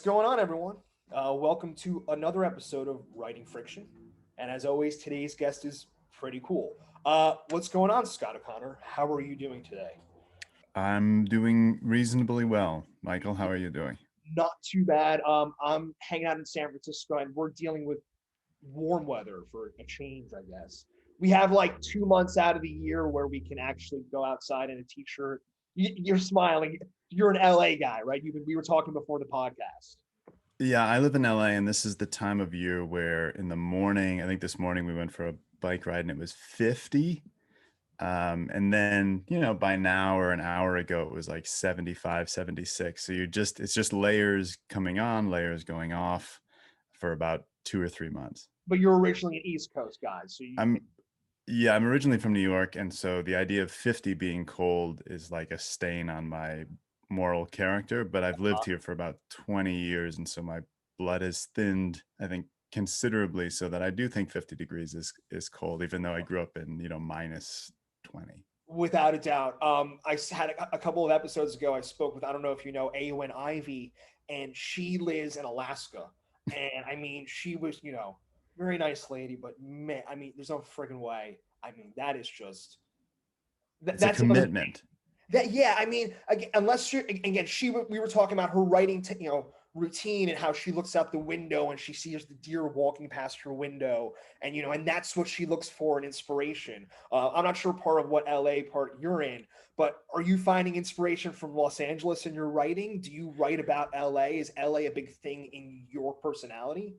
going on, everyone? Welcome to another episode of Writing Friction. And as always, today's guest is pretty cool. What's going on, Scott O'Connor? How are you doing today? I'm doing reasonably well. Michael, how are you doing? Not too bad. I'm hanging out in San Francisco, and we're dealing with warm weather for a change, I guess. We have like 2 months out of the year where we can actually go outside in a t-shirt. You're smiling. You're an LA guy, right? We were talking before the podcast. Yeah, I live in LA, and this is the time of year where in the morning, I think this morning we went for a bike ride and it was 50. And then, by now or an hour ago, it was like 75, 76. So it's just layers coming on, layers going off for about 2 or 3 months. But you're originally an East Coast guy, so I'm Yeah, I'm originally from New York, and so the idea of 50 being cold is like a stain on my moral character, but I've lived here for about 20 years, and so my blood has thinned, I think, considerably, so that I do think 50 degrees is cold, even though I grew up in, minus 20. without a doubt. Had a couple of episodes ago. I spoke with, I don't know if you know, Awen Ivy, and she lives in Alaska. And I mean, she was, very nice lady, but man, I mean, there's no friggin' way. I mean, that is just It's a that's another commitment. that, yeah, I mean, again, unless you're again, we were talking about her writing, routine and how she looks out the window and she sees the deer walking past her window, and and that's what she looks for in inspiration. I'm not sure part of what LA part you're in, but are you finding inspiration from Los Angeles in your writing? Do you write about LA? Is LA a big thing in your personality?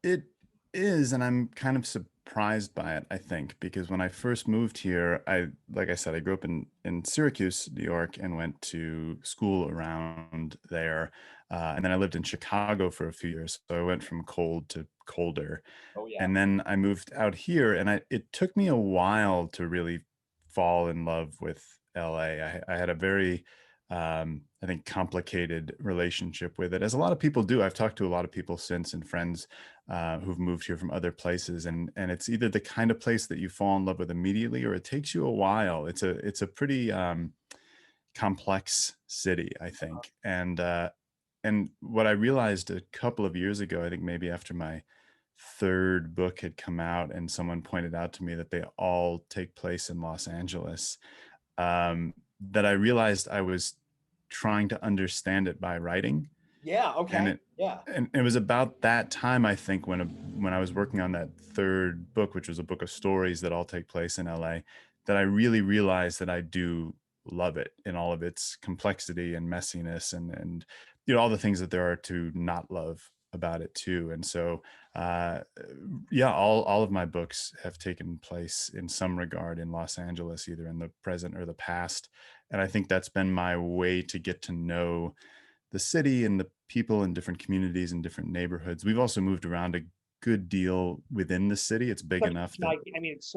It is, and I'm kind of surprised by it, I think, because when I first moved here, like I said, I grew up in Syracuse, New York, and went to school around there. And then I lived in Chicago for a few years. So I went from cold to colder. Oh yeah. And then I moved out here, and it took me a while to really fall in love with LA. I had a very I think complicated relationship with it, as a lot of people do. I've talked to a lot of people since, and friends who've moved here from other places, and it's either the kind of place that you fall in love with immediately, or it takes you a while. It's a pretty complex city, I think, and what I realized a couple of years ago, I think maybe after my third book had come out, and someone pointed out to me that they all take place in Los Angeles, that I realized I was trying to understand it by writing. Yeah, and okay. it Yeah. and it was about that time, I think, when I was working on that third book, which was a book of stories that all take place in LA, that I really realized that I do love it in all of its complexity and messiness, and all the things that there are to not love about it too. And so uh yeah, all of my books have taken place in some regard in Los Angeles, either in the present or the past. And I think that's been my way to get to know the city and the people in different communities and different neighborhoods. We've also moved around a good deal within the city. It's big Such enough that like, I mean, it's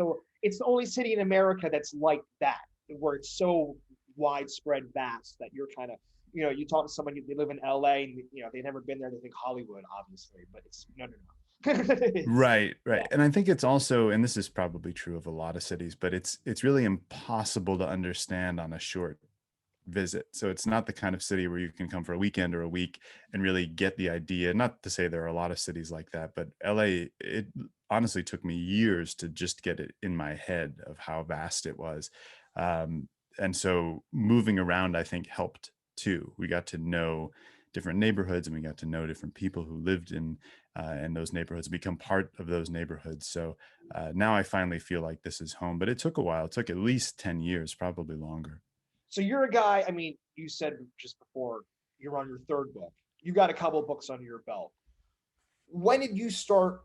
the only city in America that's like that, where it's so widespread, vast that you're kind of, you talk to somebody, they live in LA, and they've never been there, they think Hollywood, obviously, but it's no, no, no. It's right, yeah, right. And I think it's also, and this is probably true of a lot of cities, but it's really impossible to understand on a short visit. So it's not the kind of city where you can come for a weekend or a week and really get the idea. Not to say there are a lot of cities like that, but LA, it honestly took me years to just get it in my head of how vast it was. Um, and so moving around, I think, helped too. We got to know different neighborhoods, and we got to know different people who lived in those neighborhoods, become part of those neighborhoods. So now I finally feel like this is home, but it took a while. It took at least 10 years, probably longer. so you're a guy, I mean, you said just before you're on your third book, you got a couple of books under your belt. When did you start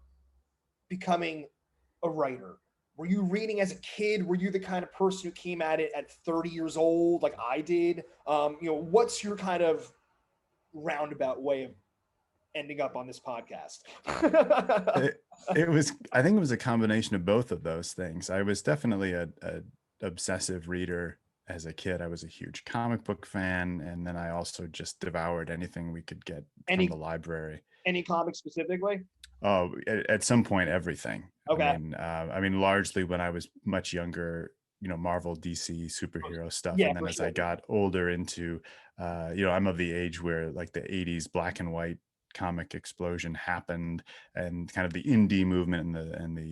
becoming a writer? Were you reading as a kid? Were you the kind of person who came at it at 30 years old, like I did? What's your kind of roundabout way of ending up on this podcast? It was, I think it was a combination of both of those things. I was definitely a obsessive reader as a kid. I was a huge comic book fan, and then I also just devoured anything we could get from any the library. any comics specifically? Oh, at some point, everything. Okay. I mean, largely when I was much younger, Marvel, DC, superhero stuff, Yeah, and then for as I sure. got older into, I'm of the age where like the '80s black and white comic explosion happened, and kind of the indie movement and the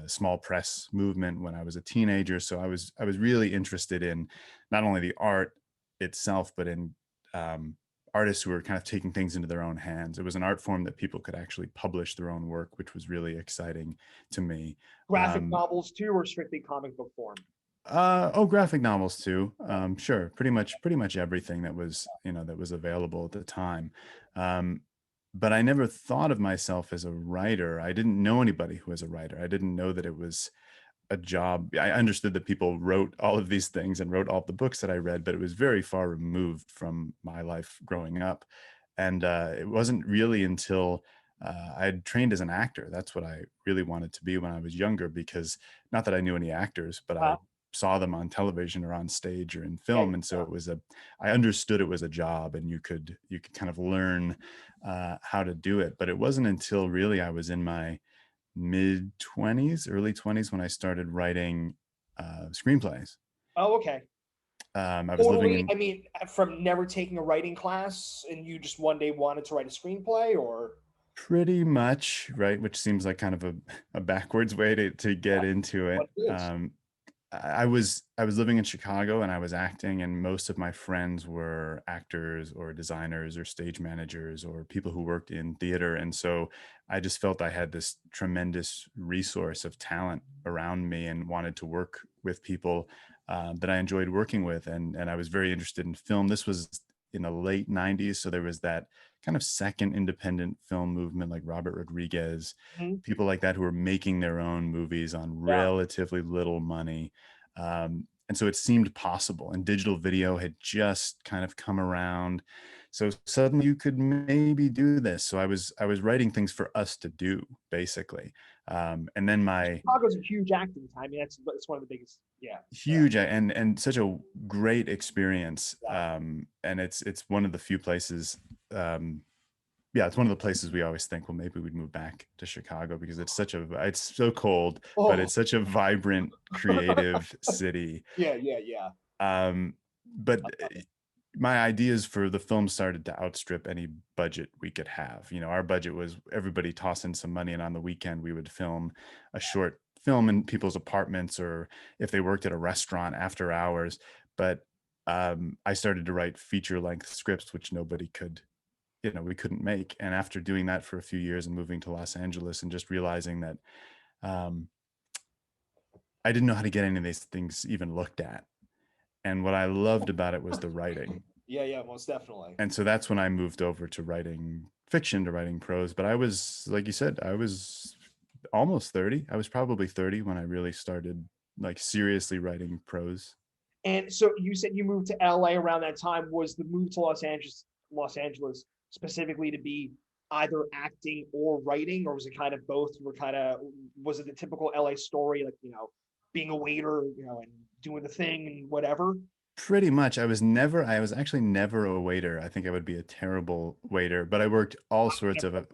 small press movement when I was a teenager. So I was really interested in not only the art itself, but in um, artists who were kind of taking things into their own hands. It was an art form that people could actually publish their own work, which was really exciting to me. Graphic Um, novels too, or strictly comic book form? oh, graphic novels too. Yeah. Sure, pretty much everything that was, you know, that was available at the time. Um, but I never thought of myself as a writer. I didn't know anybody who was a writer. I didn't know that it was a job. I understood that people wrote all of these things and wrote all the books that I read, but it was very far removed from my life growing up. And it wasn't really until I had trained as an actor. That's what I really wanted to be when I was younger, because not that I knew any actors, but I Uh, saw them on television or on stage or in yeah, film. And so it was I understood it was a job, and you could kind of learn how to do it. But it wasn't until really I was in my mid 20s, early 20s, when I started writing screenplays. oh, okay. I was living Totally. in I mean, from never taking a writing class, and you just one day wanted to write a screenplay, or pretty much, right, which seems like kind of a backwards way to get into what it. it is? I was living in Chicago, and I was acting, and most of my friends were actors or designers or stage managers or people who worked in theater. And so I just felt I had this tremendous resource of talent around me and wanted to work with people that I enjoyed working with. And I was very interested in film. This was in the late 90s. So there was that kind of second independent film movement, like Robert Rodriguez, Mhm. people like that, who were making their own movies on Yeah. relatively little money. And so it seemed possible, and digital video had just kind of come around. So suddenly you could maybe do this. So I was writing things for us to do, basically. And then my Chicago's a huge acting town. I mean, that's one of the biggest. Yeah. Yeah. huge and such a great experience. Yeah. And it's one of the few places. Yeah, it's one of the places we always think, well, maybe we'd move back to Chicago, because it's so cold, but Oh. it's such a vibrant, creative city. Yeah. Yeah. Yeah. But my ideas for the film started to outstrip any budget we could have. You know, our budget was everybody toss in some money, and on the weekend we would film a short film in people's apartments, or if they worked at a restaurant after hours. But I started to write feature length scripts, which nobody could, you know, we couldn't make. And after doing that for a few years and moving to Los Angeles and just realizing that um, I didn't know how to get any of these things even looked at. And what I loved about it was the writing. Yeah. Yeah. Most definitely. And so that's when I moved over to writing fiction, to writing prose. But I was, like you said, I was almost 30. I was probably 30 when I really started like seriously writing prose. And so you said you moved to LA around that time. Was the move to Los Angeles specifically to be either acting or writing, or was it kind of both? Was it the typical LA story, like, being a waiter, and doing the thing and whatever? Pretty much. I was actually never a waiter. I think I would be a terrible waiter, but I worked all sorts of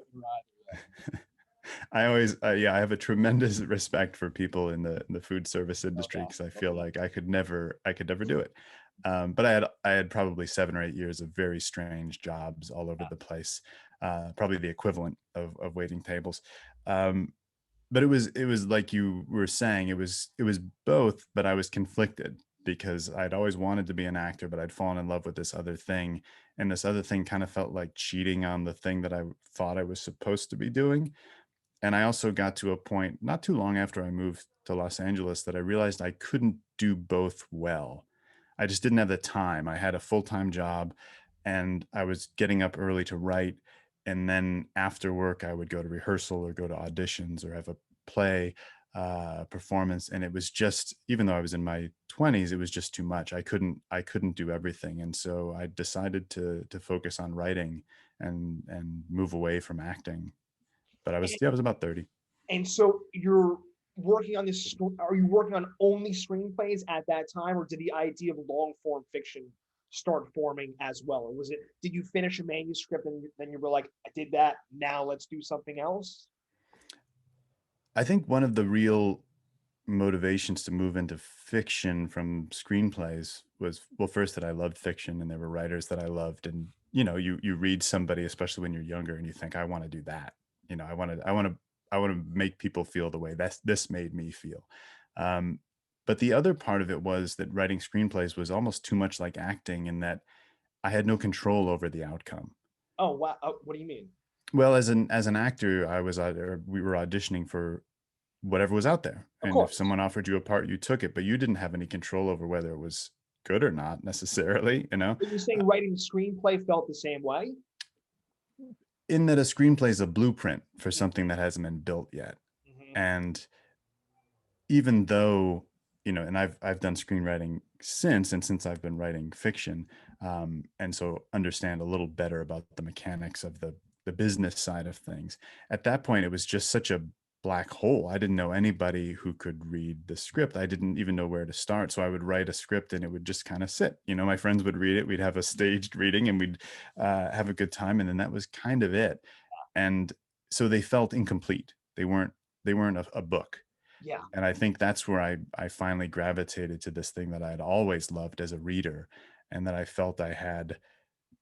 I always, yeah, I have a tremendous respect for people in the food service industry, Okay. because I feel Okay. like I could never do it. But I had probably 7 or 8 years of very strange jobs all over the place, probably the equivalent of waiting tables. Um, but it was like you were saying, it was both, but I was conflicted, because I'd always wanted to be an actor, but I'd fallen in love with this other thing, and this other thing kind of felt like cheating on the thing that I thought I was supposed to be doing. And I also got to a point not too long after I moved to Los Angeles that I realized I couldn't do both well. I just didn't have the time. I had a full-time job, and I was getting up early to write. And then after work, I would go to rehearsal or go to auditions or have a play performance. And it was just, even though I was in my 20s, it was just too much. I couldn't do everything. And so I decided to focus on writing and move away from acting. But And, I was about 30. and so you're working on this. Are you working on only screenplays at that time, or did the idea of long form fiction start forming as well? Or was it, did you finish a manuscript and then you were like, I did that, now let's do something else? I think one of the real motivations to move into fiction from screenplays was, well, first, that I loved fiction and there were writers that I loved, and you read somebody, especially when you're younger, and you think, I want to do that. I want to make people feel the way this made me feel. Um, but the other part of it was that writing screenplays was almost too much like acting in that I had no control over the outcome. Oh wow. What do you mean? Well, as an actor, or we were auditioning for whatever was out there, Of and if course. someone offered you a part, you took it, but you didn't have any control over whether it was good or not necessarily. But you're Uh, saying writing the screenplay felt the same way? in that a screenplay is a blueprint for something that hasn't been built yet, Mm-hmm. and even though and I've done screenwriting since I've been writing fiction, and so understand a little better about the mechanics of the business side of things. At that point, it was just such a black hole. I didn't know anybody who could read the script. I didn't even know where to start. So I would write a script and it would just kind of sit. My friends would read it. We'd have a staged reading and we'd have a good time, and then that was kind of it. And so they felt incomplete. They weren't a book. Yeah. And I think that's where I finally gravitated to this thing that I'd always loved as a reader, and that I felt I had,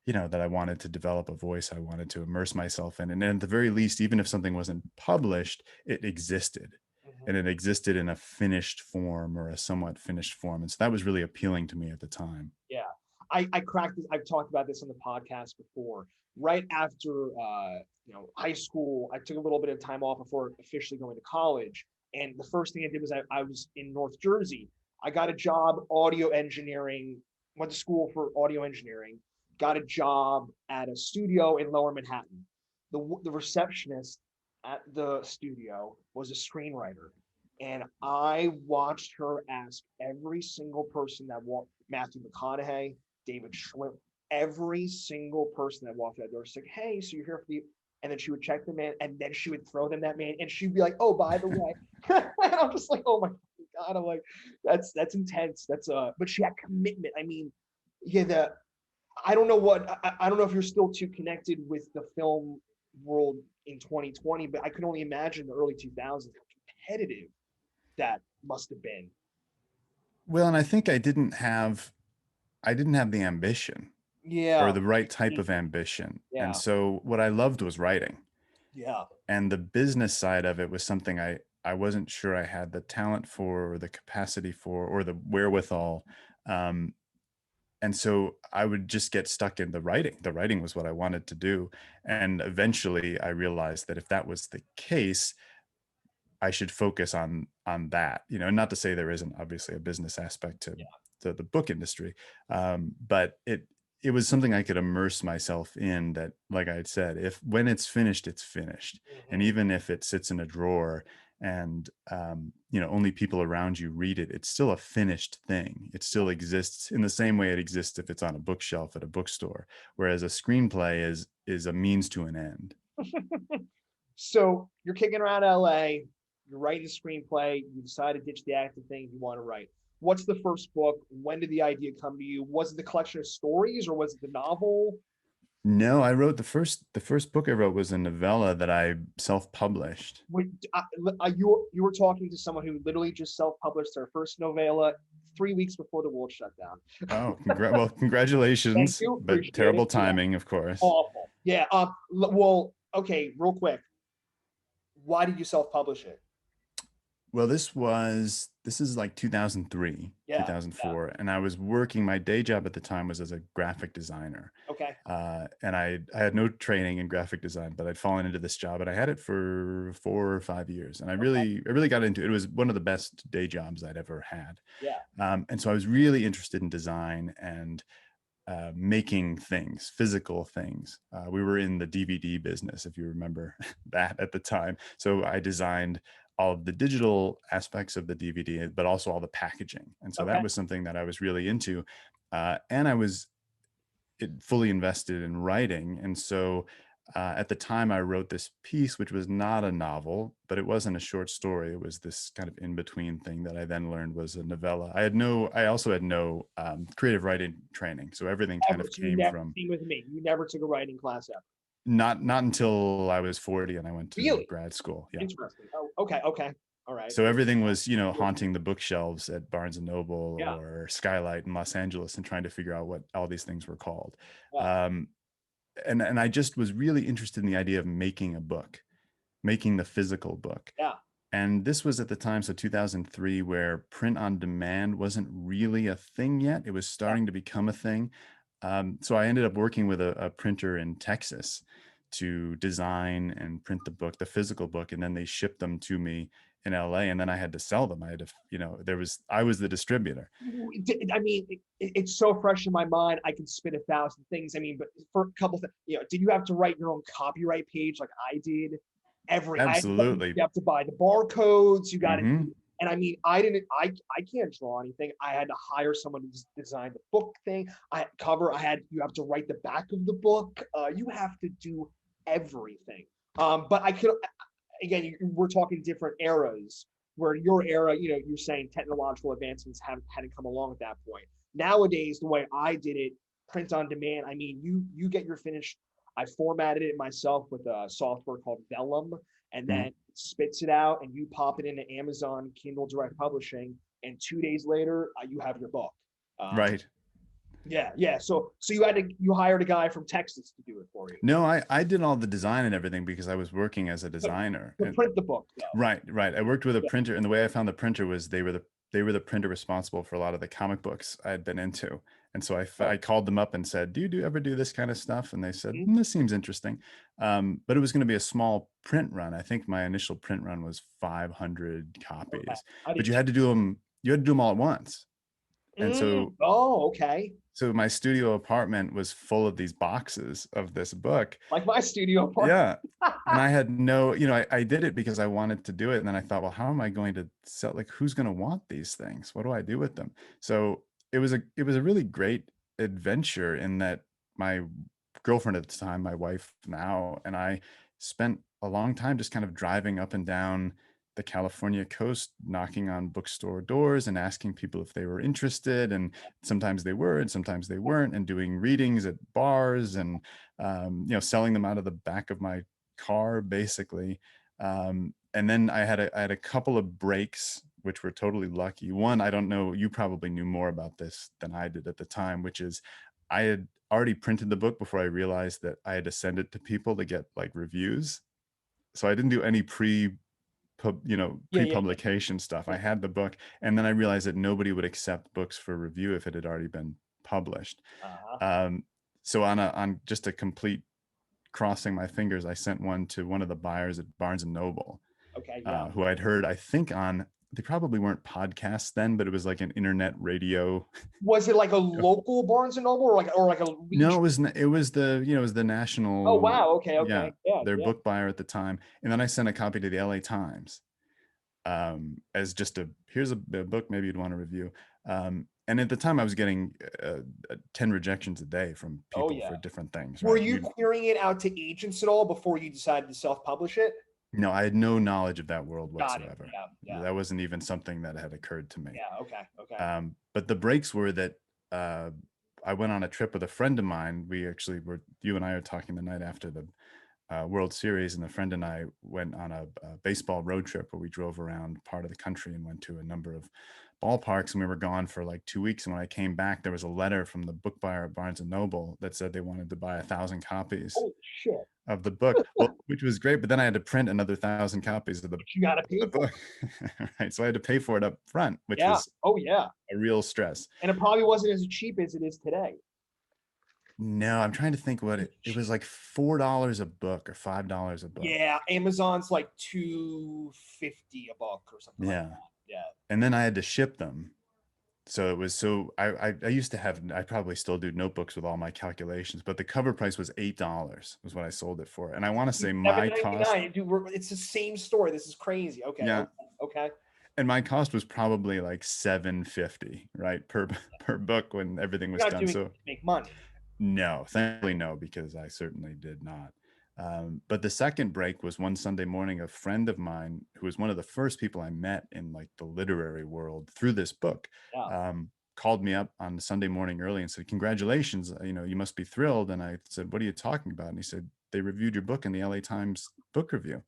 that I wanted to develop a voice, I wanted to immerse myself in. And at the very least, even if something wasn't published, it existed. And Hmm. it existed in a finished form, or a somewhat finished form. And so that was really appealing to me at the time. Yeah. I cracked this. I've talked about this on the podcast before. Right after high school, I took a little bit of time off before officially going to college. And the first thing I did was I was in North Jersey. I got a job audio engineering, went to school for audio engineering, got a job at a studio in Lower Manhattan. The receptionist at the studio was a screenwriter. And I watched her ask every single person that walked, Matthew McConaughey, David Schwimmer, every single person that walked that door. She's like, hey, so you're here for the, and then she would check them in, and then she would throw them that man, and she'd be like, oh, by the way. And I'm just like, oh my God. I'm like, that's intense. But she had commitment. I mean, yeah, I don't know I don't know if you're still too connected with the film world in 2020, but I could only imagine the early 2000s how competitive that must have been. Well, and I think I didn't have the ambition, or Yeah. the right type of ambition. And Yeah. so what I loved was writing. Yeah. And the business side of it was something I wasn't sure I had the talent for, or the capacity for, or the wherewithal. Um, and so I would just get stuck in the writing. The writing was what I wanted to do. And eventually I realized that if that was the case, I should focus on that. Not to say there isn't obviously a business aspect to the book industry, but it was something I could immerse myself in. That, like I had said, if when it's finished, it's finished, and Hmm. even if it sits in a drawer and only people around you read it, it's still a finished thing. It still exists in the same way it exists if it's on a bookshelf at a bookstore. Whereas a screenplay is a means to an end. So you're kicking around LA, you're writing a screenplay, you decide to ditch the acting thing you want to write. What's the first book? When did the idea come to you? Was it the collection of stories or was it the novel? No, I wrote the first book I wrote was a novella that I self-published. You were talking to someone who literally just self-published their first novella 3 weeks before the world shut down. Oh, well, Thank congratulations, you, but appreciate it. terrible Yeah, timing, of course. awful. Yeah. Well, okay, real quick. Why did you self-publish it? Well, this is like 2003, Yeah. Yeah. 2004, and I was working. My day job at the time was as a graphic designer, Okay. and I had no training in graphic design, but I'd fallen into this job, and I had it for 4 or 5 years, and I Okay. really got into it. It was one of the best day jobs I'd ever had, Yeah. and so I was really interested in design and making things, physical things. We were in the DVD business, if you remember that at the time. So I designed all of the digital aspects of the DVD, but also all the packaging. And so that Okay. was something that I was really into. And I was fully invested in writing. And so at the time, I wrote this piece, which was not a novel, but it wasn't a short story. It was this kind of in between thing that I then learned was a novella. I also had no creative writing training. So everything kind Ever. of So you came never, from same with me. You never took a writing class ever. not until I was 40 and I went to Really grad school. Yeah. interesting. Oh, okay. Okay. All right. So everything was, haunting the bookshelves at Barnes and Noble Yeah. or Skylight in Los Angeles and trying to figure out what all these things were called. Yeah. Um, and I just was really interested in the idea of making a book, making the physical book. Yeah. And this was at the time, so 2003, where print on demand wasn't really a thing yet. It was Yeah. starting to become a thing. So I ended up working with a printer in Texas to design and print the book, the physical book, and then they shipped them to me in LA. And then I had to sell them. I had to, I was the distributor. I mean, it's so fresh in my mind. I can spit 1,000 things. I mean, but for a couple things, did you have to write your own copyright page like I did? Absolutely. You have to buy the barcodes. You got to, Hmm. and I mean, I can't draw anything. I had to hire someone to design the book thing. You have to write the back of the book. You have to do everything. But I could, again, we're talking different eras where your era, you're saying technological advancements hadn't come along at that point. Nowadays, the way I did it, print on demand, I mean, you get your finished, I formatted it myself with a software called Vellum, and then it spits it out, and you pop it into Amazon Kindle Direct Publishing, and 2 days later, you have your book. Um, Right. yeah. So you hired a guy from Texas to do it for you No, I did all the design and everything because I was working as a to, designer. to print the book, though. Right, right. I worked with a Yeah. printer, and the way I found the printer was they were the printer responsible for a lot of the comic books I had been into. And so I called them up and said, "Do you ever do this kind of stuff?" And they said, Mhm. "This seems interesting." But it was going to be a small print run. I think my initial print run was 500 Okay. copies, I but did. you had to do them all at once. And Oh, okay. so my studio apartment was full of these boxes of this book. Like my studio apartment. Yeah. And I had no, I did it because I wanted to do it. And then I thought, well, how am I going to sell? Like, who's going to want these things? What do I do with them? So it was a really great adventure in that my girlfriend at the time, my wife now, and I spent a long time just kind of driving up and down the California coast, knocking on bookstore doors and asking people if they were interested. And sometimes they were, and sometimes they weren't, and doing readings at bars and selling them out of the back of my car, basically. And then I had a couple of breaks, which were totally lucky. One, I don't know, you probably knew more about this than I did at the time, which is I had already printed the book before I realized that I had to send it to people to get like reviews. So I didn't do any Yeah. pre-publication stuff. Yeah. I had the book, and then I realized that nobody would accept books for review if it had already been published. Uh-huh. Um, so on just a complete crossing my fingers, I sent one to one of the buyers at Barnes and Noble, Okay. Yeah. who I'd heard, I think on, they probably weren't podcasts then, but it was like an internet radio. Was it like a local Barnes and Noble or like a No, region? it was it was the Oh national, wow. Okay. yeah, Okay. Yeah. their Yeah. book buyer at the time. And then I sent a copy to the LA Times, as just here's a book maybe you'd want to review. And at the time I was getting 10 rejections a day from Oh people yeah. for different things, Were right? you clearing it out to agents at all before you decided to self-publish it? No, I had no knowledge of that world Got it. whatsoever. Yeah. Yeah. That wasn't even something that had occurred to me. Yeah. Okay. Okay. But the breaks were that uh, I went on a trip with a friend of mine. We actually were, you and I are talking the night after the World Series, and a friend and I went on a baseball road trip where we drove around part of the country and went to a number of ballparks, and we were gone for like 2 weeks. And when I came back, there was a letter from the book buyer at Barnes and Noble that said they wanted to buy 1,000 copies Holy shit. of the book, well, which was great. But then I had to print another 1,000 copies of But you got to pay the for book, right? So I had to pay for it up front, it. which Yeah. was Oh yeah. a real stress. And it probably wasn't as cheap as it is today. No, I'm trying to think what it was like $4 a book or $5 a book. Yeah, Amazon's like 250 a book or something like Yeah. that. Yeah. And then I had to ship them. So it was I used to have, I probably still do notebooks with all my calculations, but the cover price was $8 was what I sold it for. And I want to say my cost, Dude, it's the same story. This is crazy. Okay. yeah, Okay. and my cost was probably like $7.50, right, per book when everything was You're not done. doing So it to make money. no, thankfully no, because I certainly did not. But the second break was one Sunday morning. A friend of mine, who was one of the first people I met in like the literary world through this book, Yeah. called me up on Sunday morning early and said, "Congratulations, you must be thrilled." And I said, "What are you talking about?" And he said, "They reviewed your book in the LA Times book review."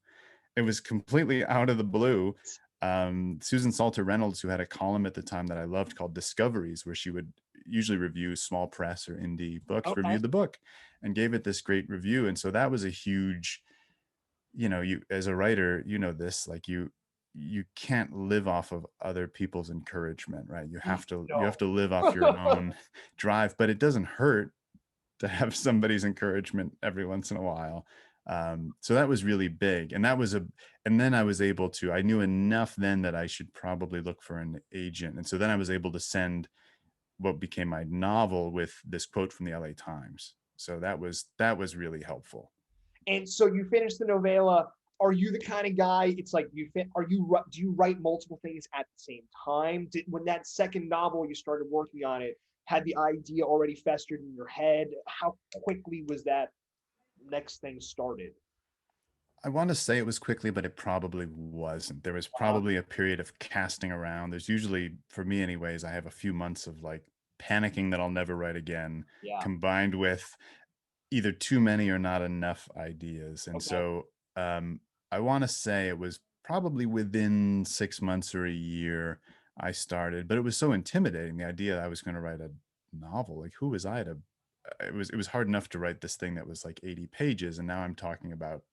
It was completely out of the blue. Susan Salter Reynolds, who had a column at the time that I loved called Discoveries, where she would usually reviews small press or indie books, Okay. reviewed the book and gave it this great review. And so that was a huge, you as a writer, this, like you can't live off of other people's encouragement, right? You have to live off your No. own drive, but it doesn't hurt to have somebody's encouragement every once in a while. So that was really big. And then I was able to, I knew enough then that I should probably look for an agent. And so then I was able to send what became my novel with this quote from the LA Times. So that was really helpful. And so you finish the novella. Are you the kind of guy? It's like do you write multiple things at the same time? When that second novel you started working on it, had the idea already festered in your head? How quickly was that next thing started? I want to say it was quickly, but it probably wasn't. There was Uh, probably a period of casting around. There's usually, for me anyways, I have a few months of like panicking that I'll never write again, yeah. combined with either too many or not enough ideas. And Okay. so I want to say it was probably within 6 months or a year I started, but it was so intimidating. The idea that I was going to write a novel, like who was I to, it was hard enough to write this thing that was like 80 pages. And now I'm talking about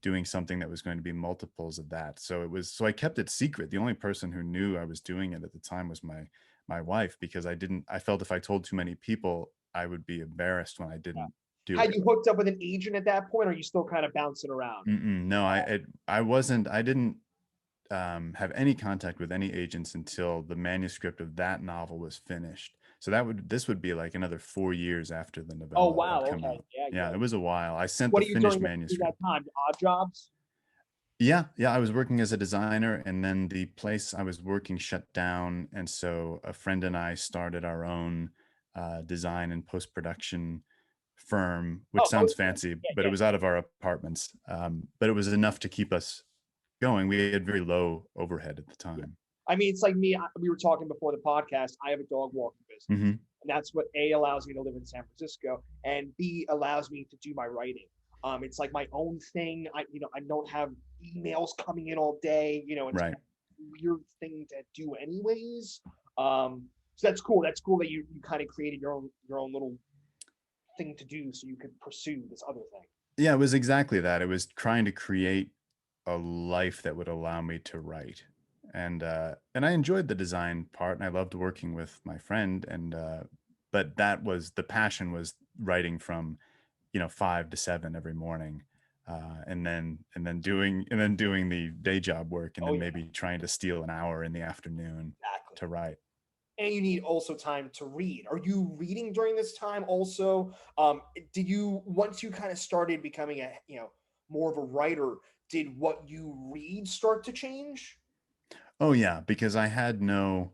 doing something that was going to be multiples of that. So I kept it secret. The only person who knew I was doing it at the time was my wife, because I felt if I told too many people, I would be embarrassed when I Yeah. didn't do Had it. you hooked up with an agent at that point, or are you still kind of bouncing around? No, I wasn't. I didn't have any contact with any agents until the manuscript of that novel was finished. So this would be like another 4 years after the Oh novella wow. had come Okay. out. Yeah. Yeah, Yeah. it was a while. I sent What the are you finished during that manuscript. time? Odd jobs? Yeah, yeah, I was working as a designer, and then the place I was working shut down, and so a friend and I started our own design and post-production firm, which Oh, sounds okay. fancy, Yeah, but it yeah. was out of our apartments. But it was enough to keep us going. We had very low overhead at the Yeah. time. I mean, it's like me. We were talking before the podcast. I have a dog walking business, Hmm. and that's what A allows me to live in San Francisco, and B allows me to do my writing. It's like my own thing. I don't have emails coming in all day. It's Right. kind of a weird thing to do, anyways. So that's cool. That's cool that you kind of created your own little thing to do, so you could pursue this other thing. Yeah, it was exactly that. It was trying to create a life that would allow me to write. And I enjoyed the design part, and I loved working with my friend, but that was the passion, was writing from 5 to 7 every morning, and then doing the day job work, and Oh then yeah, maybe trying to steal an hour in the afternoon exactly. to write. And you need also time to read. Are you reading during this time also? Did you once you kind of started becoming a more of a writer, did what you read start to change? Oh yeah, because I had no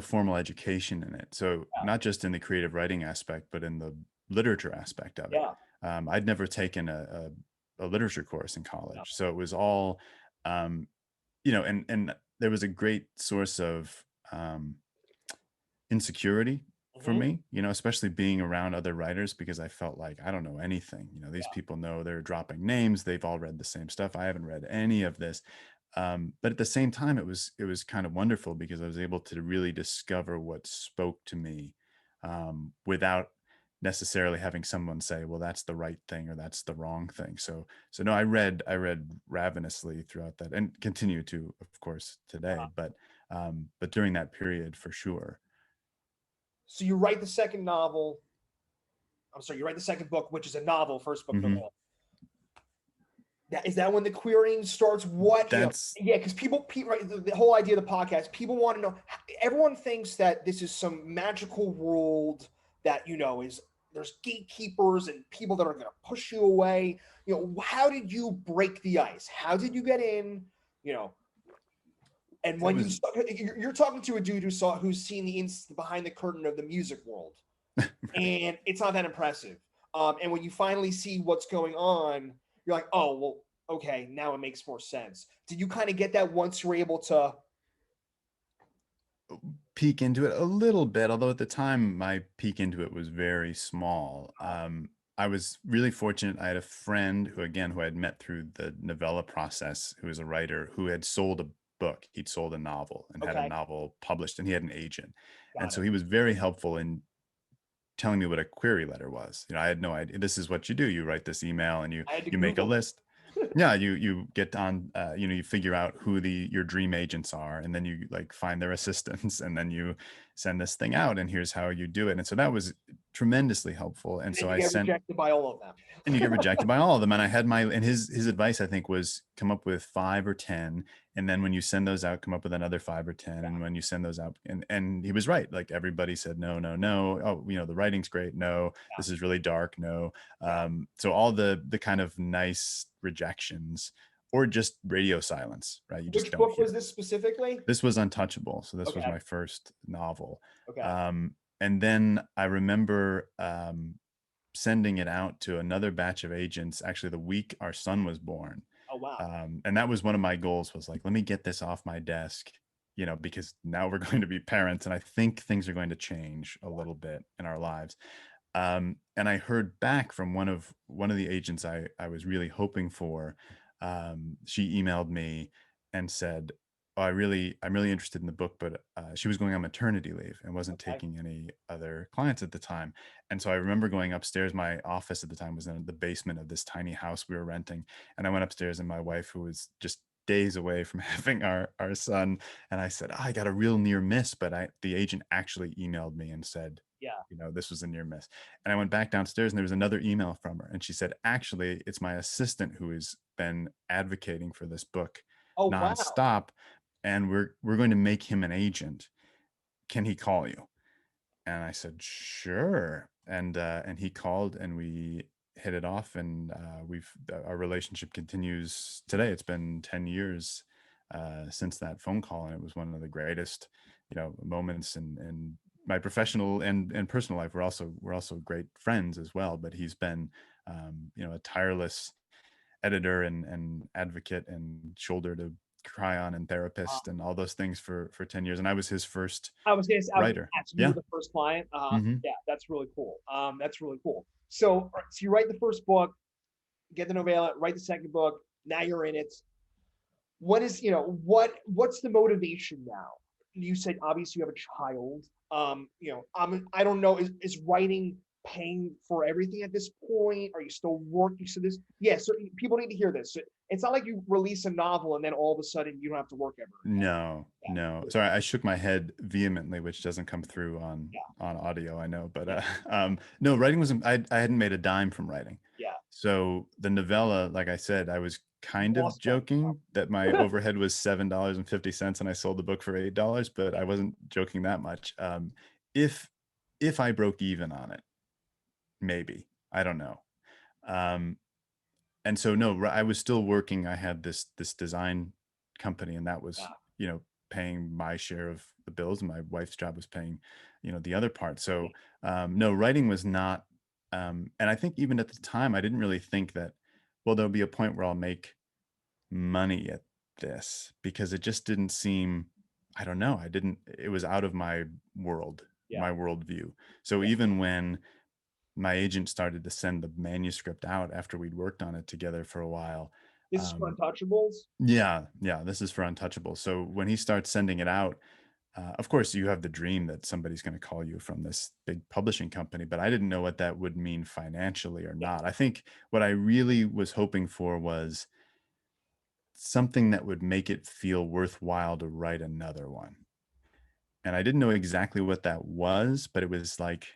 formal education in it. So not just in the creative writing aspect, but in the literature aspect of it. Yeah, I'd never taken a literature course in yeah. college. So it was all, um, and there was a great source of insecurity for Hmm. me, especially being around other writers, because I felt like I don't know anything. These people know, they're dropping names. They've all read the same stuff. I haven't read any of this. But at the same time, it was kind of wonderful, because I was able to really discover what spoke to me, without necessarily having someone say, "Well, that's the right thing or that's the wrong thing." So no, I read ravenously throughout that, and continue to, of course, today. But during that period, for sure. So you write the second novel. I'm sorry, you write the second book, which is a novel, first book Hmm. novella. Is that when the querying starts? What That's Yeah, because people, right, the whole idea of the podcast, people want to know. Everyone thinks that this is some magical world that is there's gatekeepers and people that are going to push you away. How did you break the ice? How did you get in? You know, and it when was you're talking to a dude who's seen the behind the curtain of the music world, right. and it's not that impressive. And when you finally see what's going on, you're like, oh well, okay, now it makes more sense. Did you kind of get that once you were able to? Peek into it a little bit, although at the time my peek into it was very small. I was really fortunate. I had a friend who I had met through the novella process, who was a writer who had sold book. He'd sold a novel and had a Okay. novel published, and he had an agent. And Got so it. he was very helpful in telling me what a query letter was. I had no idea. This is what you do. You write this email and I had to you make a Google. list. Yeah, you get on, you figure out who your dream agents are, and then you like find their assistants, and then you send this thing out, and here's how you do it. And so that was tremendously helpful. And And then so you I get sent, rejected by all of them. and you get rejected by all of them. And I had and his advice, I think, was come up with 5 or 10, and then when you send those out, come up with another 5 or 10. Yeah. And when you send those out, and he was right. Like everybody said, no, no, no. Oh, the writing's great. No, Yeah. this is really dark. No. Yeah. So all the kind of nice rejections, or just radio silence, right? You just Which don't book was hear. this specifically? This was Untouchable. So this was Okay. my first novel. Okay. And then I remember sending it out to another batch of agents actually the week our son was born. Oh wow. And that was one of my goals, was like, let me get this off my desk, because now we're going to be parents, and I think things are going to change a little bit in our lives. And I heard back from one of the agents I was really hoping for. She emailed me and said, "Oh, I'm really interested in the book," but she was going on maternity leave and wasn't Okay. taking any other clients at the time. And so I remember going upstairs. My office at the time was in the basement of this tiny house we were renting, and I went upstairs, and my wife, who was just days away from having our son, and I said, I got a real near miss, but the agent actually emailed me and said, Yeah. this was a near miss. And I went back downstairs, and there was another email from her, and she said, actually, it's my assistant who has been advocating for this book Oh wow. nonstop, and we're going to make him an agent. Can he call you? And I said, sure. And he called, and we hit it off, and our relationship continues today. It's been 10 years since that phone call, and it was one of the greatest moments in my professional and personal life. We're also great friends as well, but he's been a tireless editor and advocate and shoulder to cry on, and Uh, therapist, and all those things for 10 years. And I was his first I was gonna writer. ask, you were Yeah. the first client. Hmm. Yeah, that's really cool. That's really cool. So, all right, so you write the first book, get the novella, write the second book. Now you're in it. What is, what's the motivation now? You said obviously you have a child. I don't know, is writing paying for everything at this point? Are you still working? So this, yeah, so people need to hear this. It's not like you release a novel and then all of a sudden you don't have to work ever again. No, no. Yeah. Sorry, I shook my head vehemently, which doesn't come through on Yeah. audio, I know. But Yeah. no, writing was, I hadn't made a dime from writing. Yeah. So the novella, like I said, I was You kind of lost money. joking that my overhead was $7.50, and I sold the book for $8, but I wasn't joking that much. If I broke even on it, maybe, I don't know. Um, and so no, I was still working. I had this design company, and that was Yeah. paying my share of the bills, and my wife's job was paying the other part. Yeah. So no, writing was not. And I think even at the time, I didn't really think that, well, there'll be a point where I'll make money at this, because it just didn't seem, I don't know, it was out of my world, Yeah. my worldview. So Yeah. even when my agent started to send the manuscript out after we'd worked on it together for a while. This is for Untouchables. Yeah, this is for Untouchable. So when he starts sending it out, of course, you have the dream that somebody's going to call you from this big publishing company, but I didn't know what that would mean financially or Yeah. not. I think what I really was hoping for was something that would make it feel worthwhile to write another one. And I didn't know exactly what that was, but it was like,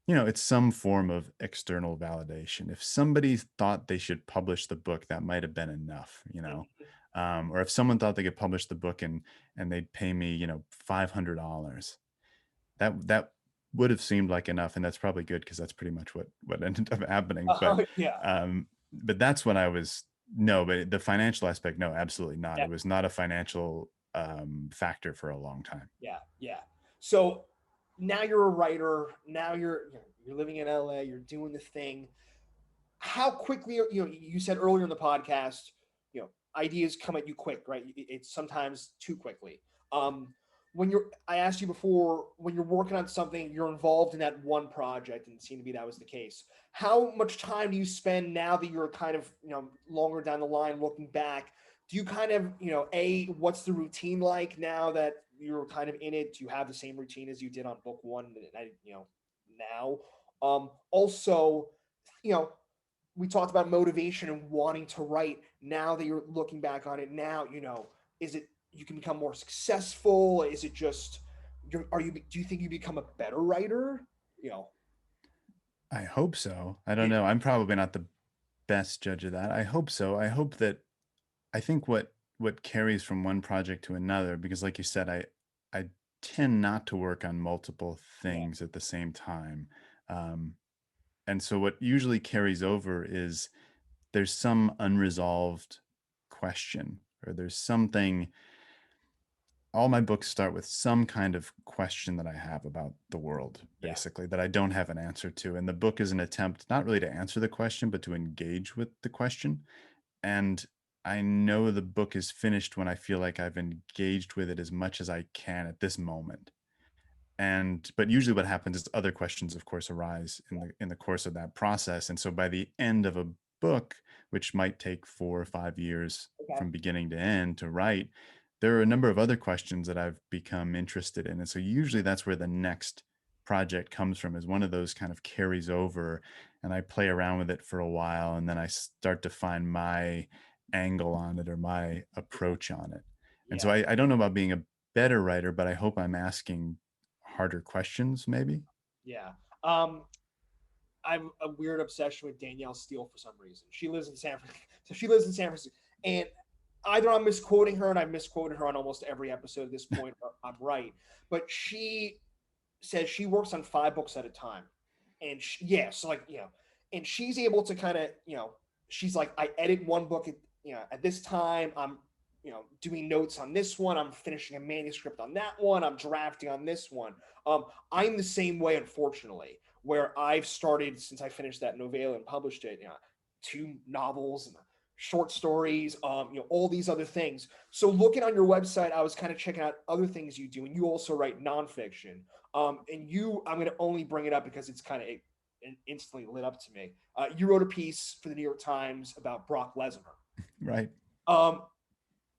it's some form of external validation. If somebody thought they should publish the book, that might have been enough, Mhm. or if someone thought they could publish the book and they'd pay me, $500, that would have seemed like enough. And that's probably good, because that's pretty much what ended up happening. But, Yeah. but that's when I was, no, but the financial aspect, no, absolutely not. Yeah. It was not a financial factor for a long time. Yeah. Yeah. So now you're a writer. Now you're living in LA. You're doing the thing. How quickly, you said earlier in the podcast, ideas come at you quick, right? It's sometimes too quickly. Um, when you're, I asked you before, when you're working on something, you're involved in that one project, and it seemed to be that was the case. How much time do you spend now that you're kind of, longer down the line looking back? Do you kind of, what's the routine like now that you're kind of in it? Do you have the same routine as you did on book one, now? Also, you know, we talked about motivation and wanting to write. Now that you're looking back on it now, is it you can become more successful? Is it just do you think you become a better writer? You know, I hope so. I don't yeah, know. I'm probably not the best judge of that. I hope so. I hope that I think what carries from one project to another, because like you said, I tend not to work on multiple yeah, things at the same time. Um, and so what usually carries over is there's some unresolved question, or there's something. All my books start with some kind of question that I have about the world, yeah, basically, that I don't have an answer to. And the book is an attempt not really to answer the question, but to engage with the question. And I know the book is finished when I feel like I've engaged with it as much as I can at this moment. And but usually what happens is other questions of course arise yeah. in the course of that process. And so by the end of a book, which might take 4 or 5 years Okay, from beginning to end to write, there are a number of other questions that I've become interested in. And so usually that's where the next project comes from, is one of those kind of carries over, and I play around with it for a while, and then I start to find my angle on it or my okay, approach on it. And so yeah, I don't know about being a better writer, but I hope I'm asking harder questions, maybe. yeah. I have a weird obsession with Danielle Steele for some reason. She lives in San Francisco, so she lives in San Francisco, and either I'm misquoting her, and I've misquoted her on almost every episode at this point, or I'm right. But she says she works on 5 books at a time, and yeah, so like and she's able to kind of she's like, I edit one book at this time. I'm doing notes on this one. I'm finishing a manuscript on that one. I'm drafting on this one. I'm the same way, unfortunately, where I've started since I finished that novella and published it. 2 novels and short stories, all these other things. So looking on your website, I was kind of checking out other things you do, and you also write nonfiction. And I'm going to only bring it up because it's kind of instantly lit up to me. You wrote a piece for the New York Times about Brock Lesnar. Right. Um,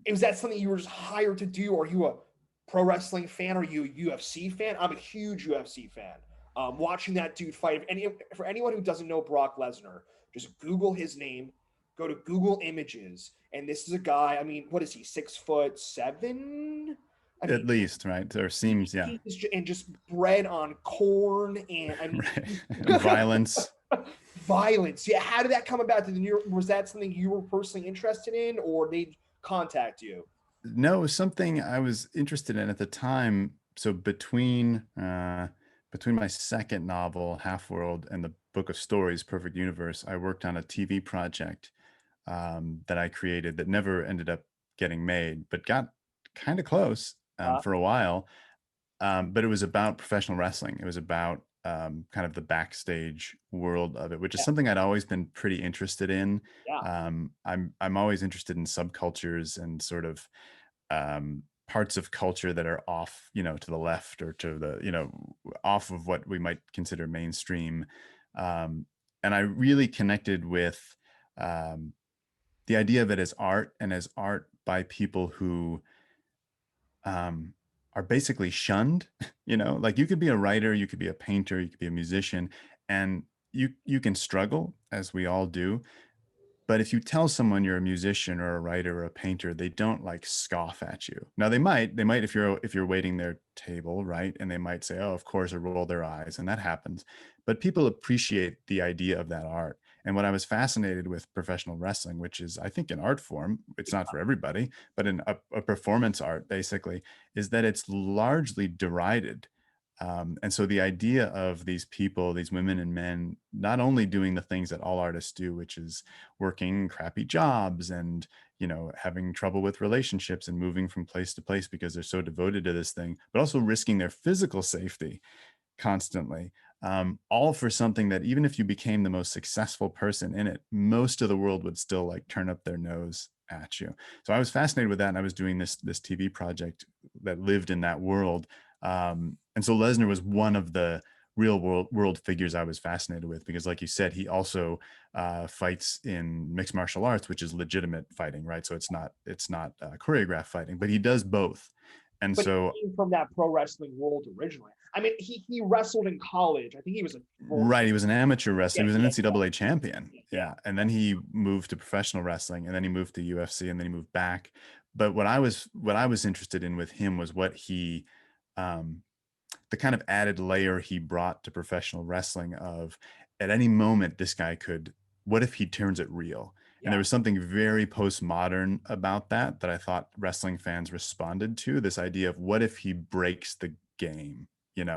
is that something you were just hired to do? Are you a pro wrestling fan? Are you a UFC fan? I'm a huge UFC fan. Watching that dude fight, and for anyone who doesn't know Brock Lesnar, just Google his name, go to Google Images, and this is a guy. I mean, what is he? 6'7"? I At mean, least, right? Or seems, yeah. and just bred on corn, and I mean, Right. And violence. violence. Yeah, how did that come about? Was that something you were personally interested in, or they contact you? No, it was something I was interested in at the time. So between my second novel, Half World, and the book of stories, Perfect Universe, I worked on a TV project that I created that never ended up getting made, but got kind of close Uh, for a while. But it was about professional wrestling. It was about kind of the backstage world of it, which is yeah, something I'd always been pretty interested in. yeah, I'm always interested in subcultures and sort of parts of culture that are off, to the left or to the, off of what we might consider mainstream. Um, and I really connected with um, the idea of it as art, and as art by people who um, are basically shunned. Like you could be a writer, you could be a painter, you could be a musician, and you can struggle, as we all do. But if you tell someone you're a musician or a writer or a painter, they don't like scoff at you. Now they might if you're waiting their table, right? And they might say, "Oh, of course," or roll their eyes, and that happens. But people appreciate the idea of that art. And what I was fascinated with professional wrestling, which is I think an art form, it's not for everybody, but in a performance art basically, is that it's largely derided. And so the idea of these people, these women and men, not only doing the things that all artists do, which is working crappy jobs and having trouble with relationships and moving from place to place because they're so devoted to this thing, but also risking their physical safety constantly, all for something that even if you became the most successful person in it, most of the world would still like turn up their nose at you. So I was fascinated with that, and I was doing this TV project that lived in that world. And so Lesnar was one of the real world figures I was fascinated with, because, like you said, he also fights in mixed martial arts, which is legitimate fighting, right? So it's not choreographed fighting, but he does both. And But so, he came from that pro wrestling world originally. I mean, he wrestled in college. I think he was a world right, he champion. was an amateur wrestler. Yeah, He was an yeah, NCAA champion. yeah, yeah. Yeah. And then he moved to professional wrestling, and then he moved to UFC, and then he moved back. But what I was interested in with him was what he um the kind of added layer he brought to professional wrestling of, at any moment, this guy could, what if he turns it real? And there Yeah. was something very postmodern about that I thought wrestling fans responded to, this idea of, what if he breaks the game,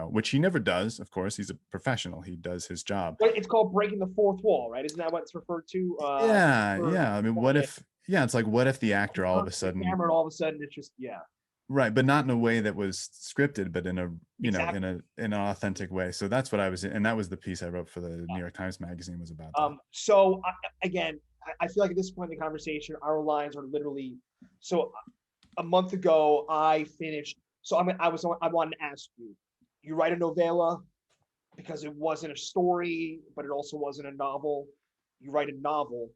which he never does. Of course, he's a professional. He does his job. But it's called breaking the fourth wall, right? Isn't that what it's referred to? Yeah. For, Yeah. I mean, what if, yeah, it's like, what if the actor all of a turns the sudden, camera and all of a sudden it's just yeah. right, but not in a way that was scripted, but in a, Exactly. in an authentic way. So that's what I was, and that was the piece I wrote for the New York Times Magazine, was about that. So again, I feel like at this point in the conversation, our lines are literally. So a month ago, I finished. So I wanted to ask you. You write a novella because it wasn't a story, but it also wasn't a novel. You write a novel.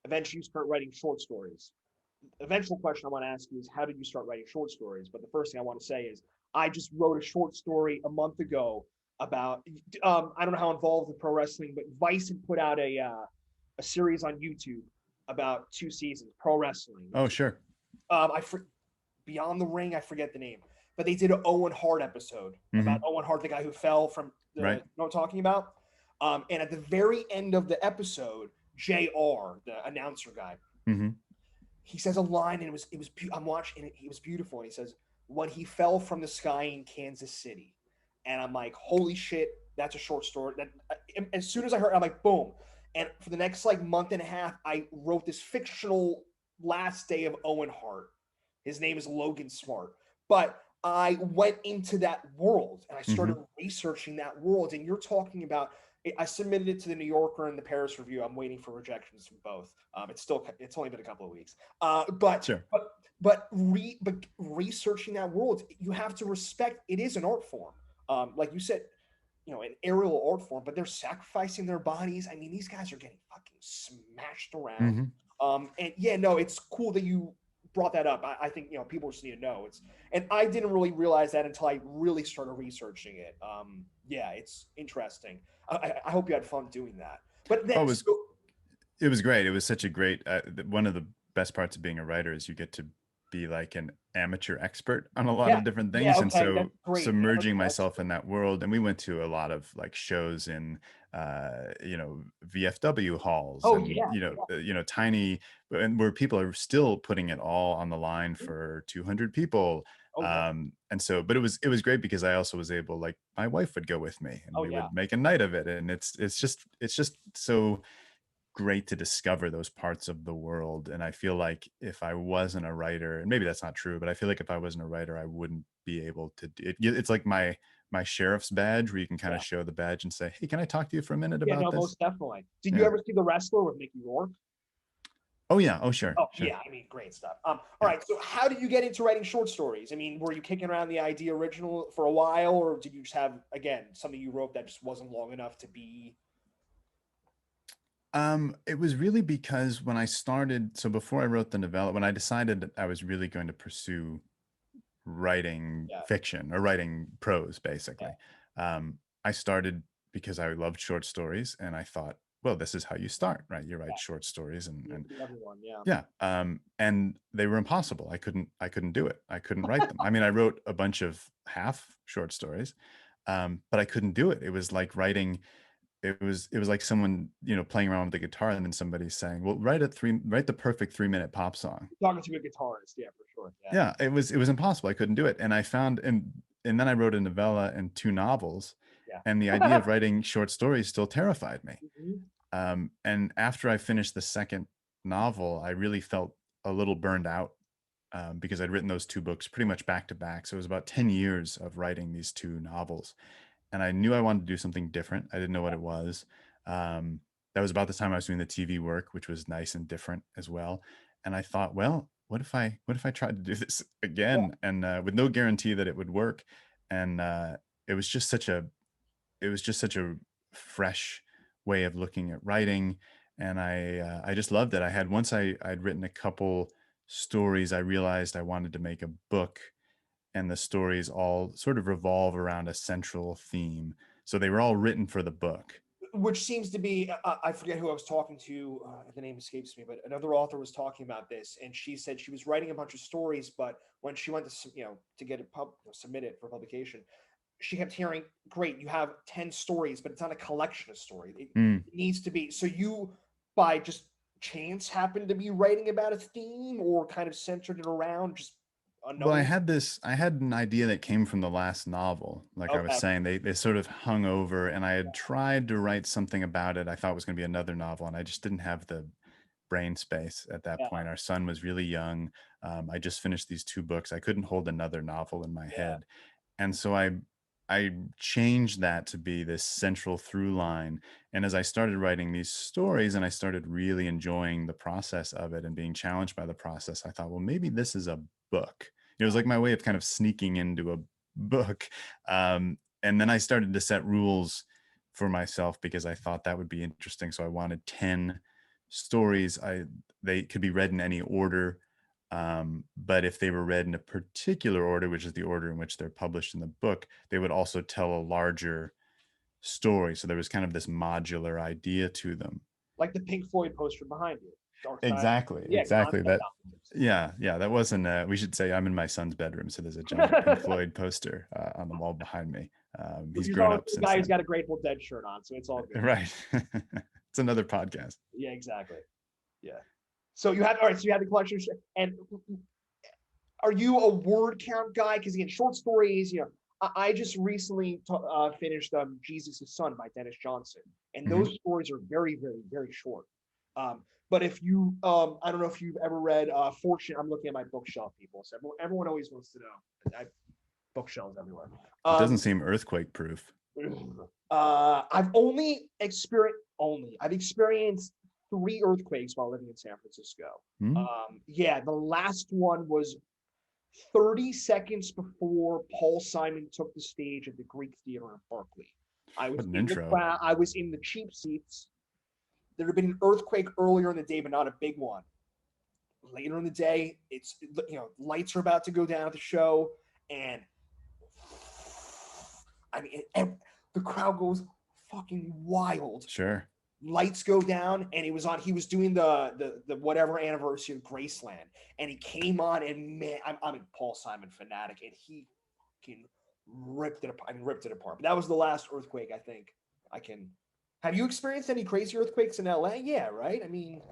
Eventually, you start writing short stories. Eventual question I want to ask you is, how did you start writing short stories? But the first thing I want to say is, I just wrote a short story a month ago about. I don't know how involved with pro wrestling, but Vice had put out a series on YouTube about 2 seasons pro wrestling. Oh, sure. I Beyond the Ring, I forget the name, but they did an Owen Hart episode about Hmm. Owen Hart, the guy who fell from the. You Right. know what I'm talking about? And at the very end of the episode, Jr., the announcer guy, Hmm. he says a line, and it was I'm watching it. He was beautiful, and he says, "When he fell from the sky in Kansas City," and I'm like, "Holy shit, that's a short story." That as soon as I heard, I'm like, "Boom!" And for the next like month and a half, I wrote this fictional last day of Owen Hart. His name is Logan Smart, but I went into that world and I started Hmm. researching that world. And you're talking about, I submitted it to the New Yorker and the Paris Review. I'm waiting for rejections from both. It's only been a couple of weeks. Sure. But researching that world, you have to respect it is an art form. Like you said, an aerial art form, but they're sacrificing their bodies. I mean, these guys are getting fucking smashed around. Hmm. And yeah, no, it's cool that you brought that up. I think people just need to know and I didn't really realize that until I really started researching it. Yeah, it's interesting. I hope you had fun doing that. But Oh, then, so, it was great. It was such a great, one of the best parts of being a writer is you get to be like an amateur expert on a lot yeah, of different yeah, things. And okay, that's so great. submerging Amateur myself expert. in that world, and we went to a lot of like shows in, VFW halls, Oh and, yeah, tiny, and where people are still putting it all on the line yeah. for 200 people. Oh yeah, And so, but it was great because I also was able, like, my wife would go with me, and oh we yeah, would make a night of it. And it's just so great to discover those parts of the world. And I feel like if I wasn't a writer, and maybe that's not true, but I feel like if I wasn't a writer, I wouldn't be able to do it. It's like my sheriff's badge, where you can kind yeah, of show the badge and say, hey, can I talk to you for a minute yeah. about No, this? most definitely. Did you Yeah. ever see The Wrestler with Mickey Rourke? Oh yeah. Oh, sure. Oh Sure. yeah, I mean, great stuff. All Yeah. right. So, how did you get into writing short stories? I mean, were you kicking around the idea original for a while, or did you just have again something you wrote that just wasn't long enough to be? It was really because when I started, so before I wrote the novella, when I decided that I was really going to pursue writing Yeah, fiction, or writing prose, yeah, basically, I started because I loved short stories, and I thought, well, this is how you start, right? You write yeah. short stories, and You be everyone. Yeah, yeah, and they were impossible. I couldn't do it. I couldn't write them. I mean, I wrote a bunch of half short stories, but I couldn't do it. It was like writing. It was like someone, playing around with the guitar, and then somebody saying, well, write the perfect 3-minute pop song. you're talking to a guitarist. Yeah, for sure. Yeah, Yeah, it was impossible. I couldn't do it. And I found, and then I wrote a novella and two novels, and the idea yeah. of writing short stories still terrified me. Mhm. And after I finished the second novel, I really felt a little burned out, because I'd written those two books pretty much back to back. So it was about 10 years of writing these two novels, and I knew I wanted to do something different. I didn't know what it was. That was about the time I was doing the TV work, which was nice and different as well. and I thought, well, what if I tried to do this Yeah. again, and with no guarantee that it would work. And it was just such a it was just such a fresh way of looking at writing, and I just loved it. I had once I'd written a couple stories, I realized I wanted to make a book, and the stories all sort of revolve around a central theme. So they were all written for the book. Which seems to be, I forget who I was talking to, the name escapes me, but another author was talking about this, and she said she was writing a bunch of stories, but when she went to to get it submit it for publication, she kept hearing, great, you have 10 stories, but it's not a collection of stories. Mm. It needs to be, so you, by just chance, happen to be writing about a theme, or kind of centered it around just Well, another. I had an idea that came from the last novel. Like I was Okay. saying, they sort of hung over, and I had tried to write something about it. I thought it was going to be another novel, and I just didn't have the brain space at that Yeah. point. Our son was really young. I just finished these two books. I couldn't hold another novel in my Yeah. head. And so I changed that to be this central through line. And as I started writing these stories and I started really enjoying the process of it and being challenged by the process, I thought, well, maybe this is a book. It was like my way of kind of sneaking into a book. And then I started to set rules for myself because I thought that would be interesting. So I wanted 10 stories. They could be read in any order, but if they were read in a particular order, which is the order in which they're published in the book, they would also tell a larger story. So there was kind of this modular idea to them. Like the Pink Floyd poster behind you, Dark Side. Exactly, Yeah, exactly. concept That, albums. yeah, yeah. That wasn't. We should say I'm in my son's bedroom, so there's a giant Pink Floyd poster on the wall behind me. He's Which is grown always up the since guy who's then. got a Grateful Dead shirt on, so it's all good. Right. It's another podcast. Yeah, exactly. Yeah. So you had, all right. So you had the collection, and are you a word count guy? Because again, short stories. I just recently finished Jesus' Son by Dennis Johnson, and Mhm. those stories are very, very, very short. But if you, I don't know if you've ever read Fortune. I'm looking at my bookshelf, people. So everyone always wants to know. I bookshelves everywhere. It doesn't Um, seem earthquake proof. I've I've experienced three earthquakes while living in San Francisco. Hmm? Yeah, the last one was 30 seconds before Paul Simon took the stage at the Greek Theater in Berkeley. I was What an in the intro. crowd. I was in the cheap seats. There had been an earthquake earlier in the day, but not a big one. Later in the day, it's lights are about to go down at the show, and I mean, the crowd goes fucking wild. Sure. Lights go down, and he was doing the whatever anniversary of Graceland, and he came on, and man, I'm a Paul Simon fanatic, and he fucking ripped it apart. I mean, ripped it apart. But that was the last earthquake I think I can. Have you experienced any crazy earthquakes in LA? Yeah, right. I mean,